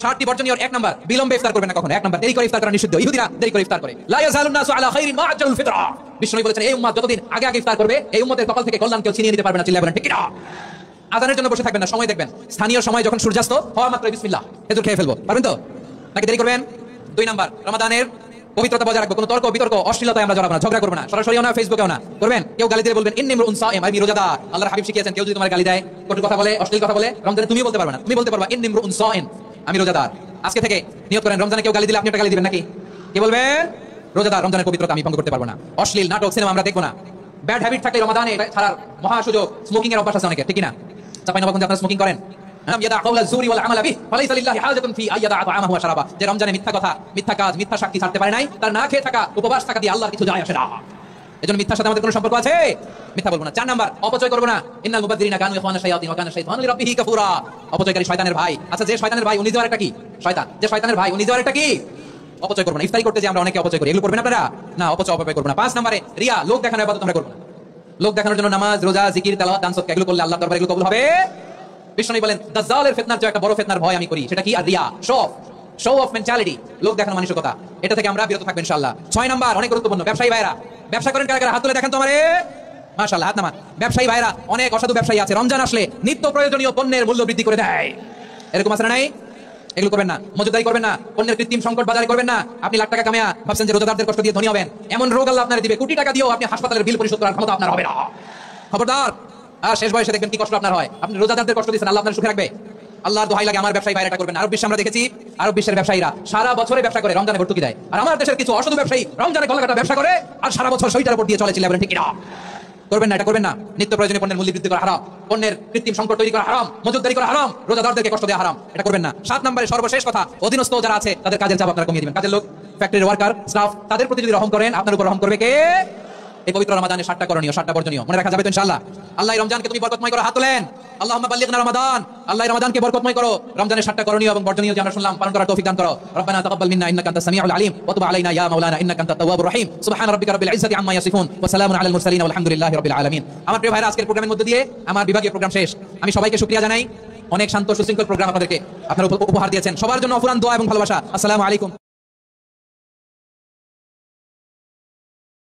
60টি বর্জনীয় এক নাম্বার বিলম্বে ইফতার করবেন না কখনো। এক নাম্বার দেরি করে ইফতার করা নিষিদ্ধ। ইহুদিরা দেরি করে ইফতার করে। লা ইয়াজালুন নাসু আলা খাইরিন মা আজ্জালুল ফিতরা। বিষ্ণু বলেছেন এই উম্মত যতদিন আগে আগে ইফতার করবে এই উম্মতের কপাল থেকে কল্যাণ কেউ ছিনিয়ে নিতে পারবে না। চিল্লায় বলেন ঠিক না? আজানের জন্য বসে থাকবেন না, সময় দেখবেন। স্থানীয় সময় যখন সূর্যাস্ত হওয়া মাত্র বিসমিল্লাহ খেজুর খেয়ে ফেলবো, পারবেন তো? নাকি দেরি করবেন? 2 নাম্বার রমাদানের পবিত্রতা বজায় রাখবো। কোনো তর্ক বিতর্ক অশ্লীলতায় আমরা জড়াবো না, ঝগড়া করবো না, সরাসরিও না, ফেসবুকেও না করবেন। কেউ গালি দিয়ে বলবেন ইন্নী ইমরুউন সাইম, আমি রোজাদার। আল্লাহর হাবিব শিখিয়েছেন কেউ যদি তোমার গালি দেয়, কটু কথা বলে, অশ্লীল কথা বলে, রমজানে তুমি বলতে পারবে না। তুমি বলতে পারবা ইন্নী ইমরুউন সাইম, আমি রোজাদার। আজকে থেকে নিয়ত করেন রমজানে কেউ গালি দিলে আপনি একটা গালি দিবেন নাকি? কি বলবেন? রোজাদার, রমজানের পবিত্রতা আমি ভঙ্গ করতে পারবো না। অশ্লীল নাটক সিনেমা আমরা দেখবো না। ব্যাড হ্যাবিট থাকলে রমাদানে এটা ছাড়ার মহা সুযোগ। স্মোকিং এর অভ্যাস আছে অনেকের, ঠিক না? চাঁপাইনবাবগঞ্জে আপনারা স্মোকিং করেন। যে রমজানে মিথ্যা কথা, মিথ্যা কাজ, মিথ্যা সাক্ষী ছাড়তে পারে নাই, তার না খেয়ে থাকা, উপবাস থাকা দিয়ে আল্লাহর কিছু যায় আসে না। এজন্য মিথ্যার সাথে আমাদের কোনো সম্পর্ক আছে? মিথ্যা বলবো না। 4 নাম্বার অপচয় করবো না। ইন্নাল মুবাদদিরিনা কানু ইখওয়ানা শায়াতিন ওয়া কানা শাইতানু লিরাব্বিহি কাফুরা। অপচয়কারী শয়তানের ভাই। আচ্ছা, যে শয়তানের ভাই উনি দেওয়ার একটা কি? শয়তান। যে শয়তানের ভাই উনি দেওয়ার একটা কি? অপচয় করবো না। ইফতারি করতে যে আমরা অনেকে অপচয় করি, এগুলো করবেন আপনারা? না, অপচয় করবো না। 5 নম্বরে রিয়া, লোক দেখানোর ইবাদত আমরা করবো না। লোক দেখানোর জন্য নামাজ, রোজা, জিকির, তেলাওয়াত, দান সদকা এগুলো করলে আল্লাহর দরবারে এগুলো কবুল হবে? বিষ্ণু বলেন দাজ্জালের ফিতনার যে একটা বড় ফিতনার ভয় আমি করি, সেটা কি? আর রিয়া, শো অফ মেন্টালিটি, লোক দেখানো মানসিকতা। এটা থেকে আমরা বিরত থাকবো ইনশাআল্লাহ। 6 নাম্বার অনেক গুরুত্বপূর্ণ, ব্যবসায়ী ভাইরা। ব্যবসা করেন কারা কারা? হাত তুলে দেখেন তো আমারে। মাশাআল্লাহ, হাত নামান। ব্যবসায়ী ভাইরা, অনেক অসাধু ব্যবসায়ী আছে রমজান আসলে নিত্য প্রয়োজনীয় পণ্যের মূল্য বৃদ্ধি করে দেয়। এরকম আছে না নাই? এগুলো করবেন না। মজুদারি করবেন না। পণ্যের কৃত্রিম সংকট বাজারে করবেন না। আপনি লাখ টাকা কামায়া ভাবছেন যে রোজাদারদের কষ্ট দিয়ে ধনী হবেন। এমন রোগ আল্লাহ আপনারে দিবে, কোটি টাকা দিয়েও আপনি হাসপাতালের বিল পরিশোধ করার ক্ষমতা আপনার হবে না। খবরদার। আর শেষ বয়সে দেখবেন কি কষ্ট আপনার হয়। আপনি রোজাদারদের কষ্ট দিচ্ছেন, আল্লাহ আপনার সুখে রাখবে? আল্লাহর দোহাই লাগে, আমার ব্যবসায়ী ভাইরা এটা করবেন না। আরব বিশ্বে আমরা দেখেছি, আরব বিশ্বের ব্যবসায়ীরা সারা বছরে ব্যবসা করে, রমজানে ভর্তুকি দেয়। আর আমার দেশের কিছু অসাধু ব্যবসায়ী রমজানে গলাকাটা ব্যবসা করে আর সারা বছর সইটার উপর দিয়ে চলে। চিল্লায় বলেন ঠিক না? করবেন না, এটা করবেন না। নিত্য প্রয়োজনীয় পণ্যের মূল্য বৃদ্ধি করা হারাম, পণ্যের কৃত্রিম সংকট তৈরি করা হারাম, মজুতদারি করা হারাম, রোজাদারদেরকে কষ্ট দেওয়া হারাম, এটা করবেন না। 7 নম্বরে সর্বশেষ কথা, অধীনস্থ যারা আছে তাদের কাজের চাপ আপনারা কমিয়ে দিবেন। কাজের লোক, ফ্যাক্টরির ওয়ার্কার, স্টাফ, তাদের প্রতি যদি রহম করেন, আপনার উপর রহম করবে কে? এই পবিত্র রমাদানে 7টা করণীয়, 7টা বর্জনীয় মনে রাখা যাবে তো ইনশাআল্লাহ। আল্লাহ রমজানকে তুমি বরকতময় করো, হাত তোলেন। আল্লাহুম্মা বাল্লিগনা রমাদান। আল্লাহ রমাদানকে বরকতময় করো। রমজানের 7টা করণীয় এবং বর্জনীয় যে আমরা শুনলাম পালন করার তৌফিক দান করো। রব্বানা তাকাব্বাল মিন্না ইন্নাকা আনতাস সামিউল আলিম ওয়া তুব আলাইনা ইয়া মাওলানা ইন্নাকা আনতাত তাওয়াবুর রহিম। সুবহান রাব্বিকা রাব্বিল ইজ্জাতি আম্মা ইয়াসিফুন ওয়া সালামুন আলাল মুরসালিন ওয়া আলহামদুলিল্লাহি রাব্বিল আলামিন। আমার প্রিয় ভাইরা, আজকের প্রোগ্রামের মধ্যে দিয়ে আমার বিভাগীয় প্রোগ্রাম শেষ। আমি সবাইকে শুকরিয়া জানাই। অনেক শান্ত সুশৃঙ্খল প্রোগ্রাম আপনাদেরকে আপনারা উপহার দিয়েছেন। সবার জন্য অফুরান দোয়া এবং ভালোবাসা। আসসালামু আলাইকুম।